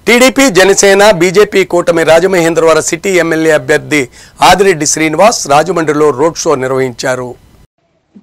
TDP Janasena BJP కూటమి Rajamahendravaram city MLA అభ్యర్థి ఆదిరెడ్డి శ్రీనివాస్ రాజమండ్రిలో రోడ్ షో నిర్వహించారు.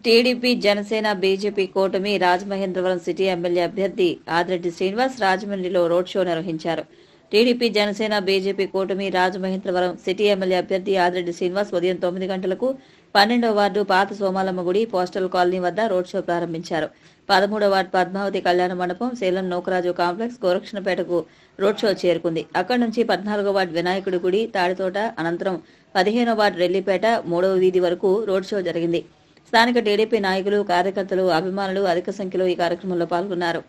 టీడీపీ జనసేన బీజేపీ కూటమి రాజమహేంద్రవరం సిటీ ఎమ్మెల్యే అభ్యర్థి ఆదిరెడ్డి శ్రీనివాస్ రాజమండ్రిలో రోడ్ షో నిర్వహించారు. టీడీపీ జనసేన బీజేపీ కూటమి రాజమహేంద్రవరం సిటీ ఎమ్మెల్యే అభ్యర్థి ఆదిరెడ్డి శ్రీనివాస్ ఉదయం 9 గంటలకు 12వ వార్డు పాత సోమాలమ్మ గుడి పోస్టల్ కాలనీ వద్ద రోడ్ షో ప్రారంభించారు. 13వ వార్డు పద్మావతి కళ్యాణ మండపం, సేలం నోకరాజు కాంప్లెక్స్, గోరక్షణపేటకు రోడ్ షో చేరుకుంది. అక్కడి నుంచి 14వ వార్డు వినాయకుడి గుడి, తాడితోట, అనంతరం 15వ వార్డు రెల్లిపేట 3వ వీధి వరకు రోడ్ షో జరిగింది. స్థానిక టీడీపీ నాయకులు, కార్యకర్తలు, అభిమానులు అధిక సంఖ్యలో ఈ కార్యక్రమంలో పాల్గొన్నారు.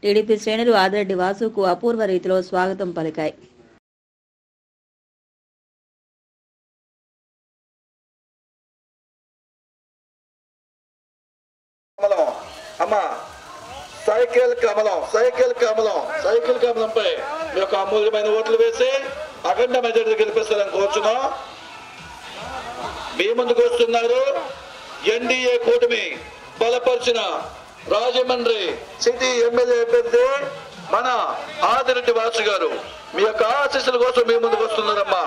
టీడీపీ శ్రేణులు ఆదిరెడ్డి వాసుకు అపూర్వ రీతిలో స్వాగతం పలికాయి. సైకిల్ కమలంపై మీ యొక్క అమూల్యమైన ఓట్లు వేసి అఖండ మెజారిటీ గెలిపిస్తారని కోరుచున్నాం. మీ ముందుకు వస్తున్నారు ఎన్డీఏ కూటమి బలపరిచిన రాజమండ్రి సిటీ ఎమ్మెల్యే అభ్యర్థి మన ఆదిరెడ్డి వాసు గారు. మీ యొక్క ఆశీస్సుల కోసం మీ ముందుకు వస్తున్నారమ్మా.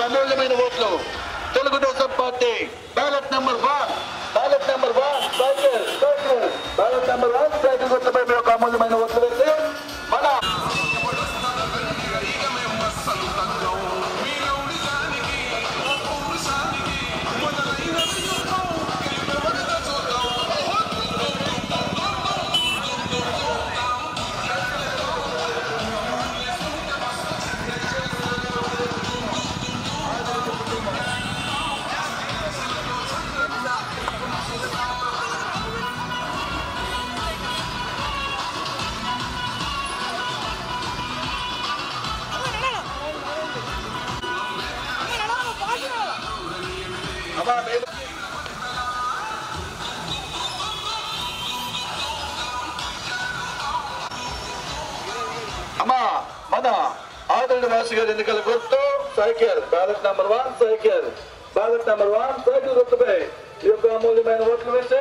అమూల్యమైన ఓట్లు Telugu Desam party ballot number 1 cycle ballot number 1 cycle గుర్తుపై మీ యొక్క అమూల్యమైన ఓట్లు వేసి మన అమ్మా మన ఆదిరెడ్డి వాసు గారి ఎన్నికల గుర్తు సైకిల్ బ్యాలెట్ నెంబర్ 1 సైకిల్ గుర్తుపై ఈ యొక్క అమూల్యమైన ఓట్లు వేసి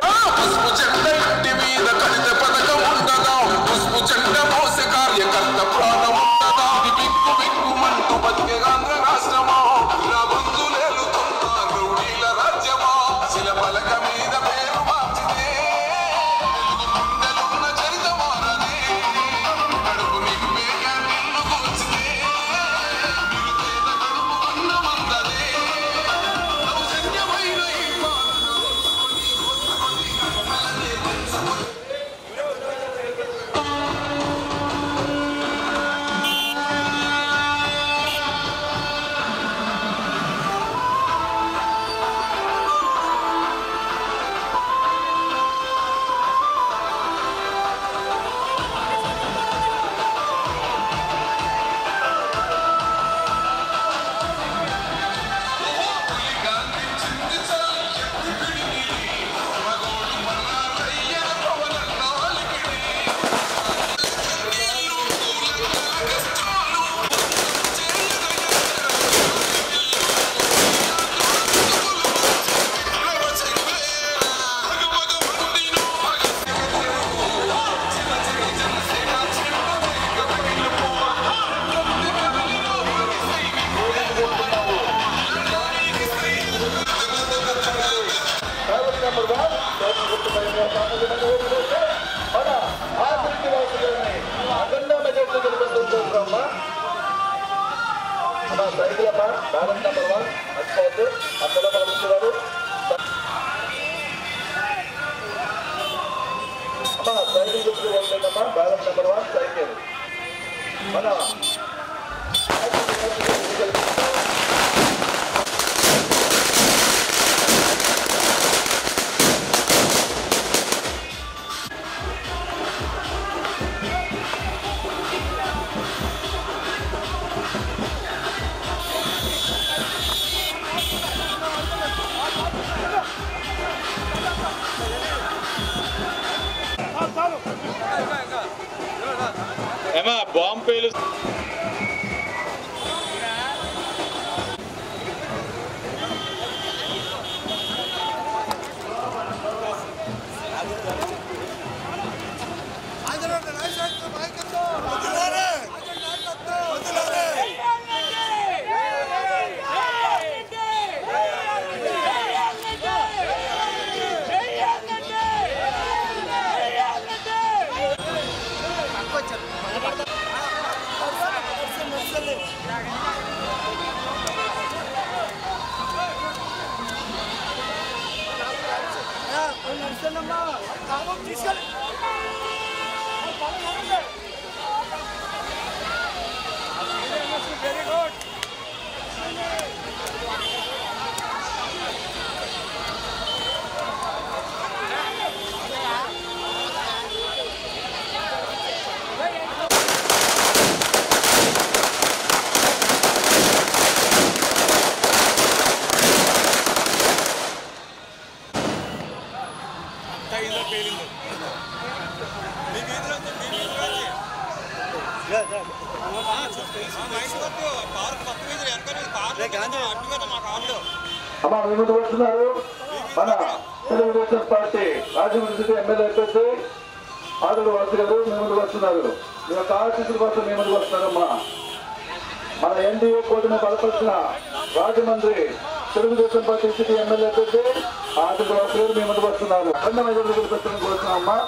అమ్మా అమ్మా సైకిల్ అమ్మా బ్యాలెన్స్ నెంబర్ 1 మర్చిపోవద్దు అక్కడ పంపిస్తున్నారు అమ్మా సైకిల్ గుర్తు వెళ్ళండమ్మా బ్యాలెన్స్ నెంబర్ 1 సైకిల్ మన ఏమా బాంబు పేలు అమ్మా మీ ముందు వస్తున్నారు మన Telugu Desam party Rajahmundry city MLA అభ్యర్థి ఆదుడు వాసు గారు మీ ముందు వస్తున్నారు. మీ యొక్క ఆశీస్సుల కోసం మీ ముందుకు వస్తున్నారమ్మా. మన ఎన్డీఏ కూటమి బలపరిచిన Rajahmundry Telugu Desam party city MLA అభ్యర్థి ఆదుడు వాసు గారు మీ ముందుకు వస్తున్నారు. రెండు మెజార్టీ గుర్తొస్తున్న కోరుతున్నామమ్మా.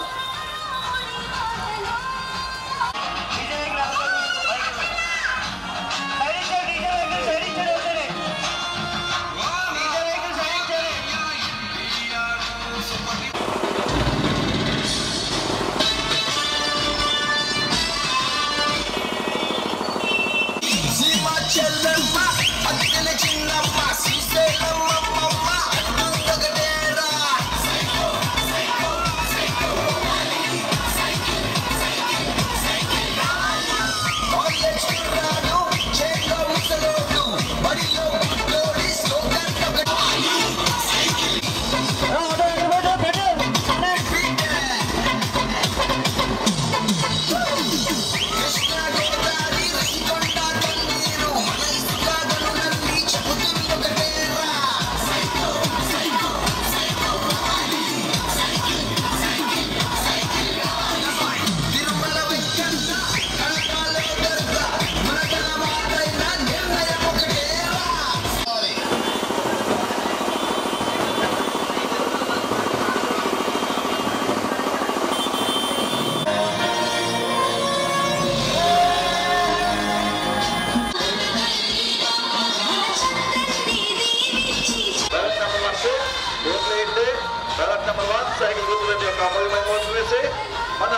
మన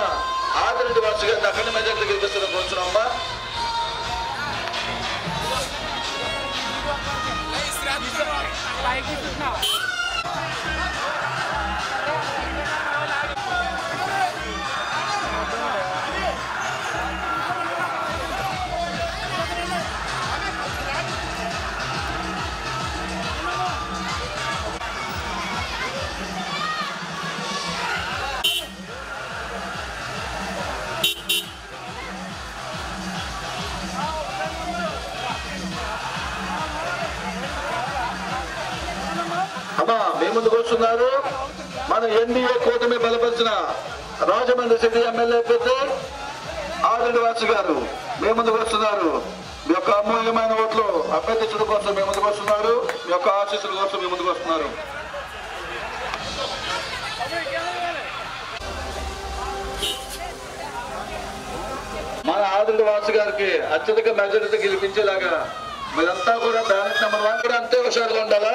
ఆదిరెడ్డి వాసు గారిని అఖండ మెజార్టీ గెలిపిస్తున్న కోరుతున్నామమ్మా. అమ్మా మీ ముందుకు వస్తున్నారు మన ఎన్డీఏ కూటమి బలపరిచిన రాజమండ్రి సిటీ ఎమ్మెల్యే అభ్యర్థి ఆదిరెడ్డి వాసు గారు మీ ముందుకు వస్తున్నారు. మీ యొక్క అమూల్యమైన ఓట్లు అభ్యర్థించడం కోసం మీ ముందుకు వస్తున్నారు. మీ యొక్క ఆశీస్సుల కోసం మీ ముందుకు వస్తున్నారు. మన మన ఆదిరెడ్డి వాసు గారికి అత్యధిక మెజారిటీ గెలిపించేలాగా మీరంతా కూడా బ్యాలెట్ నెంబర్ 1 కూడా అంతే హుషారుగా ఉండాలా.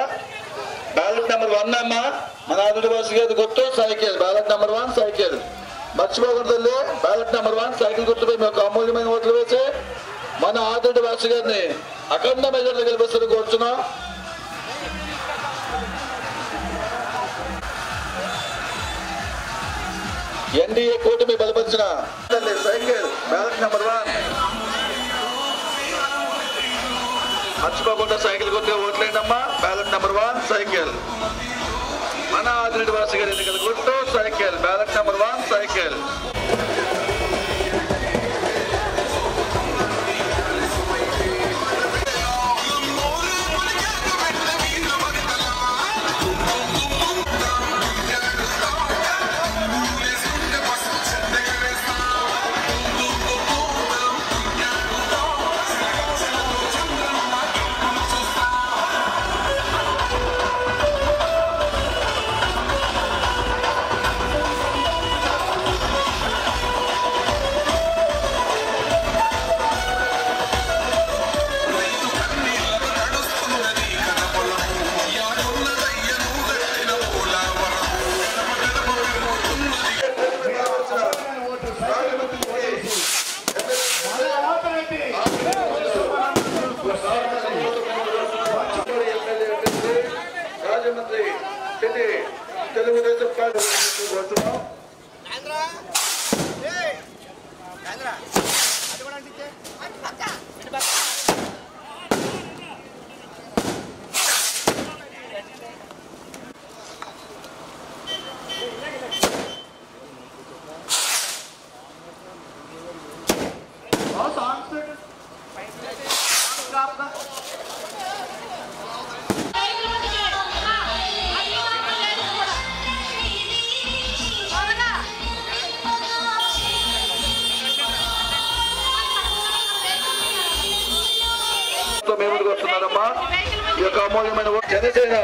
బ్యాలెట్ నెంబర్ 1 అమ్మా మన ఆదిరెడ్డి వాసు గారి గుర్తు సైకిల్. బ్యాలెట్ నెంబర్ 1 సైకిల్ మర్చిపోకూడదు. బ్యాలెట్ నెంబర్ 1 సైకిల్ గుర్తుపై మీ యొక్క అమూల్యమైన ఓట్లు వేసి మన ఆదిరెడ్డి వాసు గారిని అఖండ మెజారిటీ గెలిపిస్తారని కోరుచున్నాం. ఎన్డీఏ కూటమి బలపరిచిన సైకిల్ బ్యాలెట్ నెంబర్ 1 మర్చిపోకుండా సైకిల్ గుర్తుగా ఓట్లేండమ్మా. బ్యాలెట్ నెంబర్ 1 సైకిల్ మన ఆదిరెడ్డి వాసు గారి ఎన్నికల గుర్తు cycle. Ballot number 1 cycle. Rajahmundry city Telugu Desam party వస్తున్నారమ్మా. ఈ యొక్క అమూల్యమైన జనసేన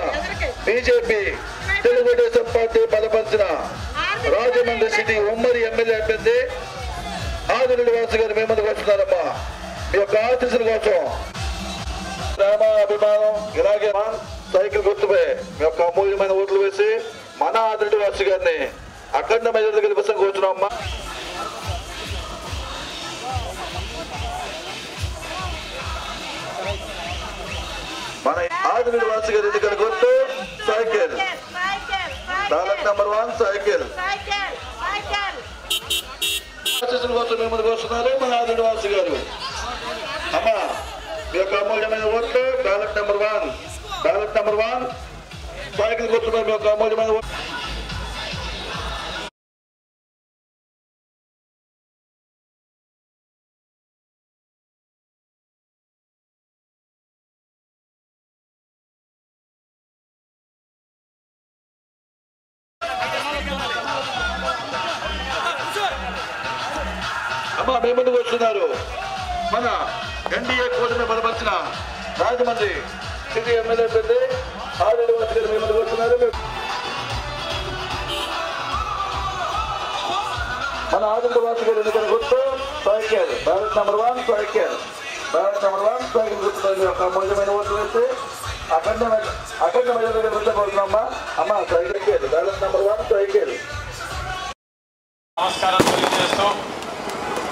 బీజేపీ తెలుగుదేశం పార్టీ బలపరిచిన రాజమండ్రి సిటీ ఉమ్మడి ఎమ్మెల్యే అభ్యర్థి ఆదిరెడ్డి వాసు గారు మీ ముందుకు వస్తున్నారమ్మా. మీ యొక్క ఆశీస్సుల కోసం ప్రేమ అభిమానం ఇలాగే సైకిల్ గుర్తుపై మీ యొక్క అమూల్యమైన ఓట్లు వేసి మన ఆదిరెడ్డి వాసు గారిని అఖండ మెజారిటీ గెలిపిస్తాం కూర్చున్నామమ్మా. మన ఆదిరెడ్డి వాసు గారి ఎన్నికల గుర్తు సైకిల్. Ballot number 1 cycle. ఆశీస్సుల కోసం మీ ముందుకు వస్తున్నారు మన ఆదిరెడ్డి వాసు గారు. అమ్మా మీ యొక్క అమూల్యమైన ఓట్లు ballot number 1. Ballot number 1 cycle గుర్తుపై మీ యొక్క అమూల్యమైన ఓట్లు. అమ్మా మీ ముందుకు వస్తున్నారు మన ఎన్డీఏ కూటమి బలపరిచిన రాజమండ్రి సిటీ ఎమ్మెల్యే అభ్యర్థి ఆదిరెడ్డి వాసు గారు మీ ముందుకు వస్తున్నారు. మన ఆదిరెడ్డి వాసు గారు ఎన్నికల గుర్తు cycle. Ballot number 1 cycle. Ballot number 1 cycle గుర్తు యొక్క అమూల్యమైన ఓట్లు వేసి అఖండ మెజారిటీ గెలిపించబోతున్నామ్మా. అమ్మా సైకిల్. Ballot number 1 cycle. నమస్కారం తెలియజేస్తూ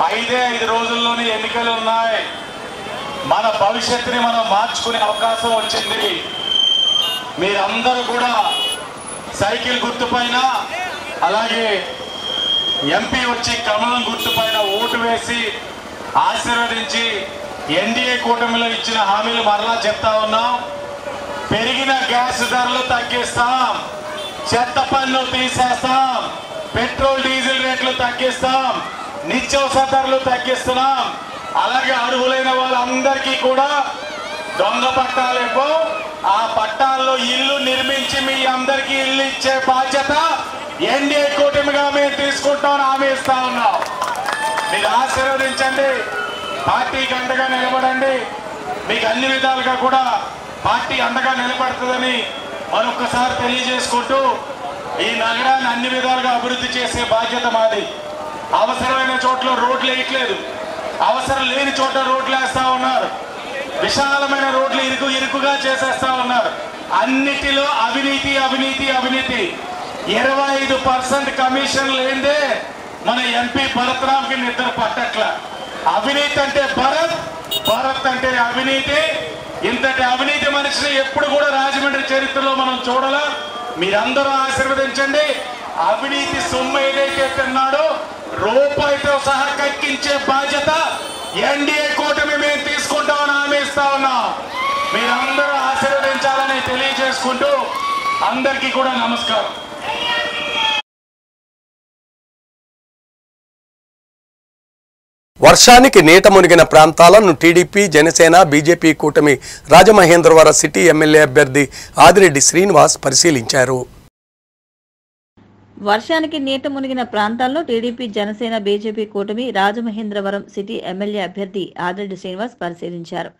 5 రోజుల్లోనే ఎన్నికలు ఉన్నాయి. మన భవిష్యత్తుని మనం మార్చుకునే అవకాశం వచ్చింది. మీరందరూ కూడా సైకిల్ గుర్తుపైన అలాగే ఎంపీ వచ్చి కమలం గుర్తుపైన ఓటు వేసి ఆశీర్వదించి ఎన్డీఏ కూటమిలో ఇచ్చిన హామీలు మరలా చెప్తా ఉన్నాం. పెరిగిన గ్యాస్ ధరలు తగ్గిస్తాం, చెత్త పన్ను తీసేస్తాం, పెట్రోల్ డీజిల్ రేట్లు తగ్గిస్తాం, నిత్యావసర ధరలు తగ్గిస్తున్నాం. అలాగే అర్హులైన వాళ్ళందరికీ కూడా దొంగ పట్టాలు ఇవ్వం. ఆ పట్టాల్లో ఇల్లు నిర్మించి మీ అందరికీ ఇల్లు ఇచ్చే బాధ్యత ఎన్డీఏ కూటమిగా మేము తీసుకుంటామని హామీ ఇస్తా ఉన్నాం. మీరు ఆశీర్వదించండి, పార్టీకి అండగా నిలబడండి. మీకు అన్ని విధాలుగా కూడా పార్టీ అండగా నిలబడుతుందని మరొకసారి తెలియజేసుకుంటూ ఈ నగరాన్ని అన్ని విధాలుగా అభివృద్ధి చేసే బాధ్యత మాది. అవసరమైన చోట్ల రోడ్లు వేయట్లేదు, అవసరం లేని చోట రోడ్లు వేస్తా ఉన్నారు. విశాలమైన రోడ్లు ఇరుకుగా చేసేస్తా ఉన్నారు. అన్నిటిలో అవినీతి అవినీతి అవినీతి. 25% కమిషన్ లేదే మన ఎంపీ భరత్రామ్కి నిద్ర పట్టట్ల. అవినీతి అంటే భరత్ అంటే అవినీతి. ఇంతటి అవినీతి మనిషిని ఎప్పుడు కూడా రాజమండ్రి చరిత్రలో మనం చూడాలా. మీరందరూ ఆశీర్వదించండి. అవినీతి సొమ్ము ఏదైతే తిన్నాడో రూపాయితో సహా కక్కించే బాధ్యత ఎన్డీఏ కూటమి మేము తీసుకుంటామని హామీ ఇస్తా ఉన్నాం. మీరందరూ ఆశీర్వదించాలని తెలియజేసుకుంటూ అందరికీ కూడా నమస్కారం. వర్షానికి నీట మునిగిన ప్రాంతాలను టీడీపీ జనసేన బీజేపీ కూటమి రాజమహేంద్రవరం సిటీ ఎమ్మెల్యే అభ్యర్థి ఆదిరెడ్డి శ్రీనివాస్ పరిశీలించారు. వర్షానికి నీట మునిగిన ప్రాంతాల్లో టీడీపీ జనసేన బీజేపీ కూటమి రాజమహేంద్రవరం సిటీ ఎమ్మెల్యే అభ్యర్థి ఆదిరెడ్డి శ్రీనివాస్ పరిశీలించారు.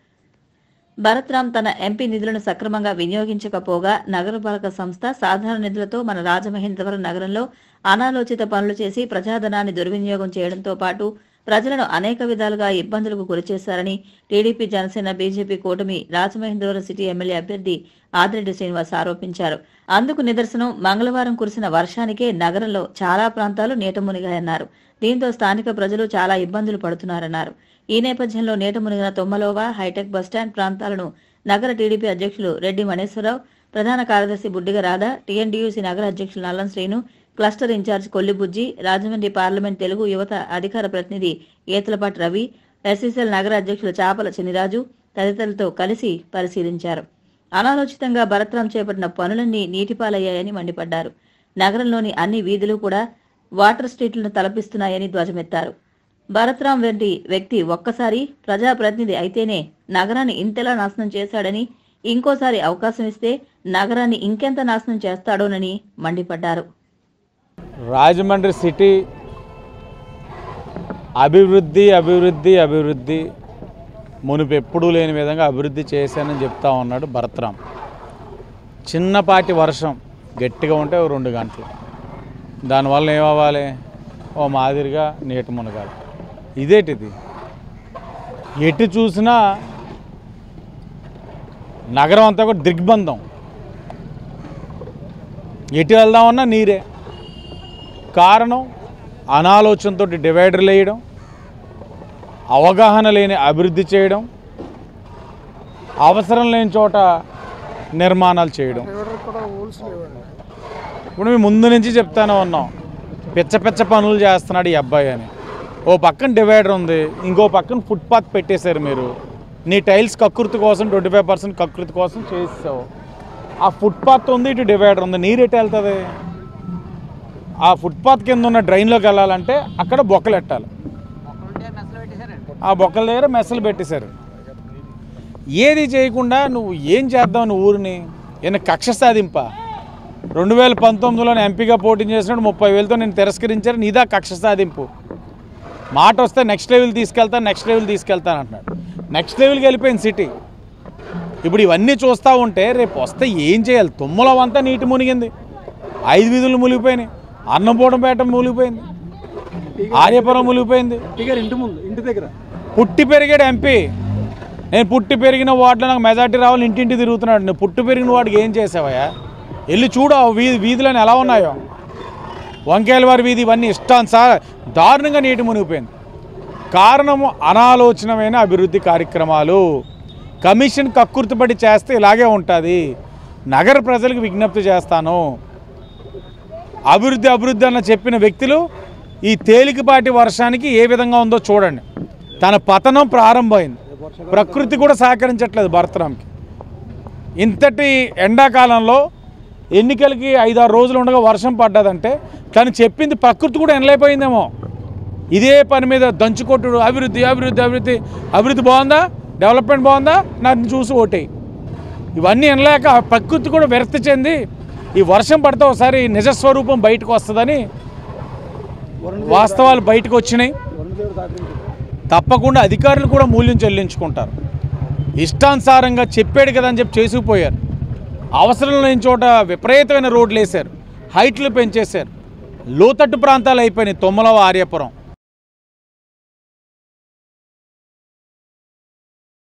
భరత్రామ్ తన ఎంపీ నిధులను సక్రమంగా వినియోగించకపోగా నగరపాలక సంస్థ సాధారణ నిధులతో మన రాజమహేంద్రవరం నగరంలో అనాలోచిత పనులు చేసి ప్రజాధనాన్ని దుర్వినియోగం చేయడంతో పాటు ప్రజలను అనేక విధాలుగా ఇబ్బందులకు గురిచేశారని టీడీపీ జనసేన బీజేపీ కూటమి రాజమహేంద్రవరం సిటీ ఎమ్మెల్యే అభ్యర్థి ఆదిరెడ్డి శ్రీనివాస్ ఆరోపించారు. అందుకు నిదర్శనం మంగళవారం కురిసిన వర్షానికే నగరంలో చాలా ప్రాంతాలు నీట మునిగాయన్నారు. దీంతో స్థానిక ప్రజలు చాలా ఇబ్బందులు పడుతున్నారన్నారు. ఈ నేపథ్యంలో నీట మునిగిన తొమ్మలోవా, హైటెక్ బస్టాండ్ ప్రాంతాలను నగర టీడీపీ అధ్యక్షులు రెడ్డి మణేశ్వరరావు, ప్రధాన కార్యదర్శి బుడ్డిగ రాధ, టీఎన్డీయూసీ నగర అధ్యక్షులు Nallam Srinu, cluster incharge Kollibujji, Rajahmundry parliament Telugu యువత అధికార ప్రతినిధి ఏతలపాటి రవి, ఎస్సీసీఎల్ నగర అధ్యక్షులు చాపల చినిరాజు తదితరులతో కలిసి పరిశీలించారు. అనాలోచితంగా భరత్రామ్ చేపట్టిన పనులన్నీ నీటిపాలయ్యాయని మండిపడ్డారు. నగరంలోని అన్ని వీధులు కూడా వాటర్ స్ట్రీట్లను తలపిస్తున్నాయని ధ్వజమెత్తారు. భరత్రామ్ వంటి వ్యక్తి ఒక్కసారి ప్రజాప్రతినిధి అయితేనే నగరాన్ని ఇంతలా నాశనం చేశాడని, ఇంకోసారి అవకాశం ఇస్తే నగరాన్ని ఇంకెంత నాశనం చేస్తాడోనని మండిపడ్డారు. రాజమండ్రి సిటీ అభివృద్ధి అభివృద్ధి అభివృద్ధి మునుపు ఎప్పుడూ లేని విధంగా అభివృద్ధి చేశానని చెప్తా ఉన్నాడు భరత్రామ్. చిన్నపాటి వర్షం గట్టిగా ఉంటే 2 గంటలు, దానివల్ల ఏమవ్వాలి? ఓ మాదిరిగా నీట మునగాలి. ఇదేటిది? ఎటు చూసినా నగరం అంతా కూడా దిగ్బంధం. ఎటు వెళ్దామన్నా నీరే. కారణం అనాలోచనతో డివైడర్లు వేయడం, అవగాహన లేని అభివృద్ధి చేయడం, అవసరం లేని చోట నిర్మాణాలు చేయడం. ఇప్పుడు మేము ముందు నుంచి చెప్తానే ఉన్నాం, పిచ్చ పనులు చేస్తున్నాడు ఈ అబ్బాయి అని. ఓ పక్కన డివైడర్ ఉంది, ఇంకో పక్కన ఫుట్పాత్ పెట్టేశారు మీరు. నీ టైల్స్ కకృతి కోసం 25% కకృతి కోసం చేసావు. ఆ ఫుట్పాత్ ఉంది, ఇటు డివైడర్ ఉంది, నీరు ఎటు వెళ్తుంది? ఆ ఫుట్పాత్ కింద ఉన్న డ్రైన్లోకి వెళ్ళాలంటే అక్కడ బొక్కలు పెట్టాలి. ఆ బొక్కల దగ్గర మెస్సలు పెట్టేశారు. ఏది చేయకుండా నువ్వు ఏం చేద్దావు? నువ్వు ఊరిని ఏమైనా కక్ష సాధింపా? 2019లో ఎంపీగా పోటీ చేసినప్పుడు 30,000తో నేను తిరస్కరించారు. నీదా కక్ష సాధింపు? మాట వస్తే నెక్స్ట్ లెవెల్ తీసుకెళ్తాను అంటున్నాడు. నెక్స్ట్ లెవెల్కి వెళ్ళిపోయింది సిటీ. ఇప్పుడు ఇవన్నీ చూస్తూ ఉంటే రేపు వస్తే ఏం చేయాలి? తుమ్మలం అంతా నీటి మునిగింది, 5 వీధులు మునిగిపోయినాయి, అన్నపూడంపేట మునిగిపోయింది, ఆర్యపురం మునిగిపోయింది. ఇంటి దగ్గర పుట్టి పెరిగాడు ఎంపీ. నేను పుట్టి పెరిగిన వార్డులో నాకు మెజార్టీ రావాలి, ఇంటింటి తిరుగుతున్నాడు. నువ్వు పుట్టి పెరిగిన వాడికి ఏం చేసావయ్యా? వెళ్ళి చూడు వీధులను ఎలా ఉన్నాయో. వంకాయల వారి వీధి ఇవన్నీ దారుణంగా నీటి మునిగిపోయింది. కారణము అనాలోచనమైన అభివృద్ధి కార్యక్రమాలు. కమిషన్ కక్కుర్తిపడి చేస్తే ఇలాగే ఉంటుంది. నగర ప్రజలకు విజ్ఞప్తి చేస్తాను, అభివృద్ధి అన్న చెప్పిన వ్యక్తులు ఈ తేలికపాటి వర్షానికి ఏ విధంగా ఉందో చూడండి. తన పతనం ప్రారంభమైంది. ప్రకృతి కూడా సహకరించట్లేదు భరత్రామ్కి. ఇంతటి ఎండాకాలంలో ఎన్నికలకి 5-6 రోజులు ఉండగా వర్షం పడ్డదంటే తను చెప్పింది ప్రకృతి కూడా ఎనలేకపోయిందేమో. ఇదే పని మీద దంచుకొట్టుడు, అభివృద్ధి బాగుందా, డెవలప్మెంట్ బాగుందా, నన్ను చూసి ఓటేయి. ఇవన్నీ ఎనలేక ప్రకృతి కూడా విరక్తి చెంది ఈ వర్షం పడితే ఒకసారి నిజస్వరూపం బయటకు వస్తుందని వాస్తవాలు బయటకు వచ్చినాయి. తప్పకుండా అధికారులు కూడా మూల్యం చెల్లించుకుంటారు. ఇష్టానుసారంగా చెప్పాడు కదా అని చెప్పి చేసుకుపోయారు. అవసరం లేని చోట విపరీతమైన రోడ్లు వేశారు, హైట్లు పెంచేశారు, లోతట్టు ప్రాంతాలు అయిపోయినాయి. తొమ్మలవ, ఆర్యపురం